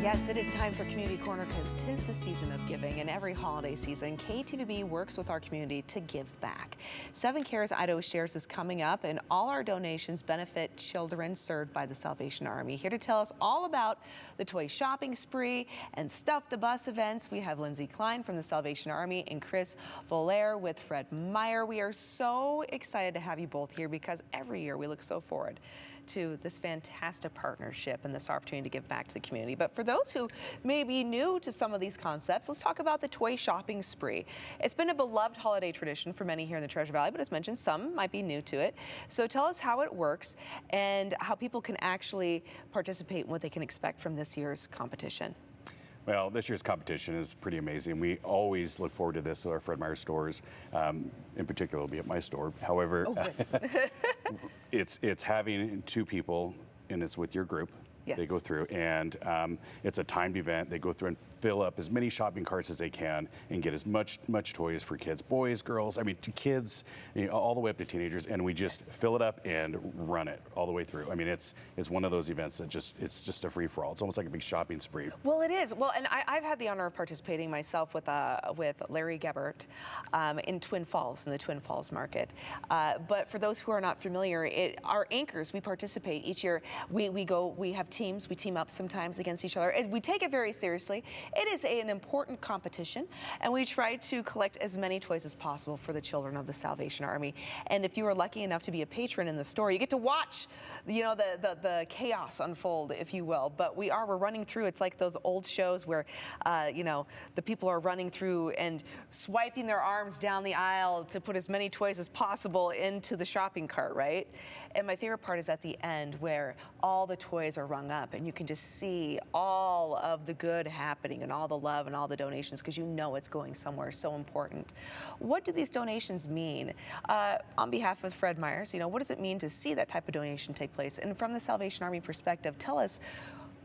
Yes, it is time for Community Corner because 'tis the season of giving, and every holiday season, KTVB works with our community to give back. 7Cares Idaho Shares is coming up, and all our donations benefit children served by the Salvation Army. Here to tell us all about the toy shopping spree and Stuff the Bus events, we have Lindsay Klein from the Salvation Army and Chris Volaire with Fred Meyer. We are so excited to have you both here because every year we look so forward to this fantastic partnership and this opportunity to give back to the community. But for those who may be new to some of these concepts, let's talk about the toy shopping spree. It's been a beloved holiday tradition for many here in the Treasure Valley, but as mentioned, some might be new to it. So tell us how it works and how people can actually participate and what they can expect from this year's competition. Well, this year's competition is pretty amazing. We always look forward to this at our Fred Meyer stores. In particular, it'll be at my store. However, it's having two people, and it's with your group. Yes. They go through, and it's a timed event. They go through and fill up as many shopping carts as they can and get as much toys for kids, boys, girls, I mean, to kids, all the way up to teenagers, and we just fill it up and run it all the way through. I mean, it's one of those events that it's just a free-for-all. It's almost like a big shopping spree. Well, it is. Well, and I've had the honor of participating myself with Larry Gebert in Twin Falls, in the Twin Falls market. But for those who are not familiar, our anchors, we participate each year. We have teams, we team up sometimes against each other. We take it very seriously. It is an important competition, and we try to collect as many toys as possible for the children of the Salvation Army. And if you are lucky enough to be a patron in the store, you get to watch, the chaos unfold, if you will. But we're running through. It's like those old shows where, the people are running through and swiping their arms down the aisle to put as many toys as possible into the shopping cart, right? And my favorite part is at the end where all the toys are rung up and you can just see all of the good happening and all the love and all the donations because you know it's going somewhere so important. What do these donations mean? On behalf of Fred Myers, what does it mean to see that type of donation take place? And from the Salvation Army perspective, tell us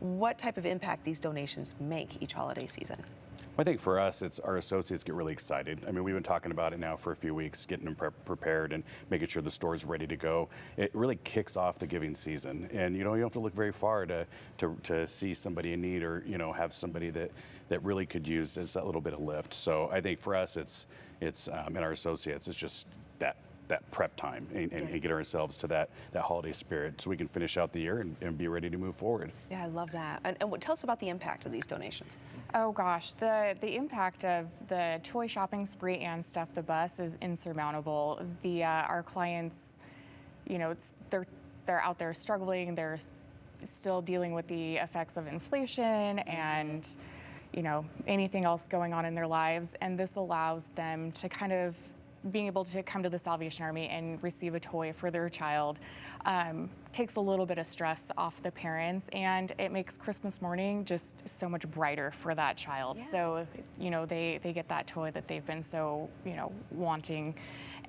what type of impact these donations make each holiday season. I think for us, it's our associates get really excited. I mean, we've been talking about it now for a few weeks, getting them prepared and making sure the store's ready to go. It really kicks off the giving season. And, you don't have to look very far to see somebody in need or, have somebody that really could use just that little bit of lift. So I think for us, it's and our associates, it's just that prep time and get ourselves to that holiday spirit so we can finish out the year and be ready to move forward. Yeah, I love that. And tell us about the impact of these donations. Oh gosh, the impact of the toy shopping spree and Stuff the Bus is insurmountable. Our clients, they're out there struggling. They're still dealing with the effects of inflation and anything else going on in their lives, and this allows them to kind of being able to come to the Salvation Army and receive a toy for their child takes a little bit of stress off the parents, and it makes Christmas morning just so much brighter for that child. Yes. So, they get that toy that they've been so, wanting,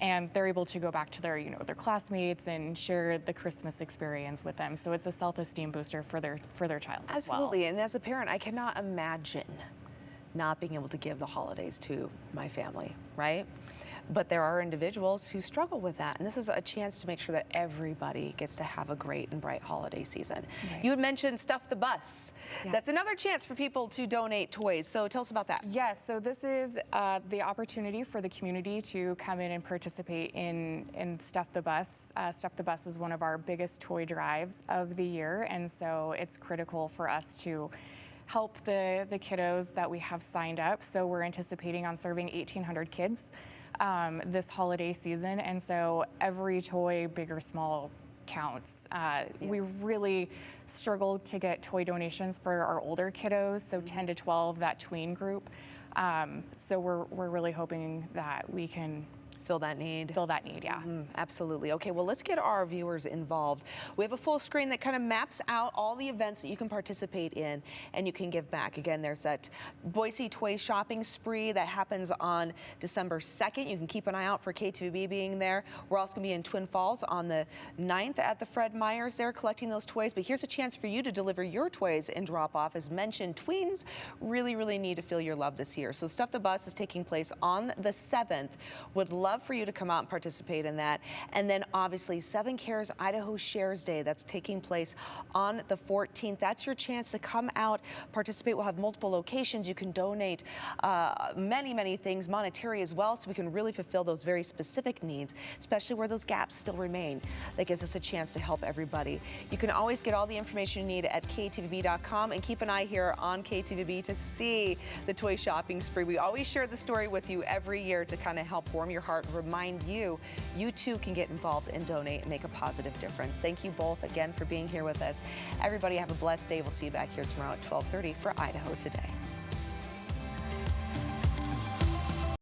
and they're able to go back to their, their classmates and share the Christmas experience with them. So it's a self-esteem booster for their child. Absolutely. As well. And as a parent, I cannot imagine not being able to give the holidays to my family, right? But there are individuals who struggle with that, and this is a chance to make sure that everybody gets to have a great and bright holiday season. Right. You had mentioned Stuff the Bus. Yes. That's another chance for people to donate toys, so tell us about that. Yes, so this is the opportunity for the community to come in and participate in Stuff the Bus. Stuff the Bus is one of our biggest toy drives of the year, and so it's critical for us to help the kiddos that we have signed up. So we're anticipating on serving 1,800 kids this holiday season, and so every toy, big or small, counts. Yes. We really struggled to get toy donations for our older kiddos, so 10 to 12, that tween group. So we're really hoping that we can Fill that need, yeah. Absolutely. Okay, well, let's get our viewers involved. We have a full screen that kind of maps out all the events that you can participate in and you can give back. Again, there's that Boise Toy Shopping Spree that happens on December 2nd. You can keep an eye out for KTVB being there. We're also going to be in Twin Falls on the 9th at the Fred Myers there collecting those toys. But here's a chance for you to deliver your toys and drop off. As mentioned, tweens really need to feel your love this year. So Stuff the Bus is taking place on the 7th. Would love love for you to come out and participate in that. And then obviously 7Cares Idaho Shares Day, that's taking place on the 14th. That's your chance to come out, participate. We'll have multiple locations. You can donate many things, monetary as well, so we can really fulfill those very specific needs, especially where those gaps still remain. That gives us a chance to help everybody. You can always get all the information you need at ktvb.com, and keep an eye here on KTVB to see the toy shopping spree. We always share the story with you every year to kind of help warm your heart and remind you, you too can get involved and donate and make a positive difference. Thank you both again for being here with us. Everybody have a blessed day. We'll see you back here tomorrow at 12:30 for Idaho Today.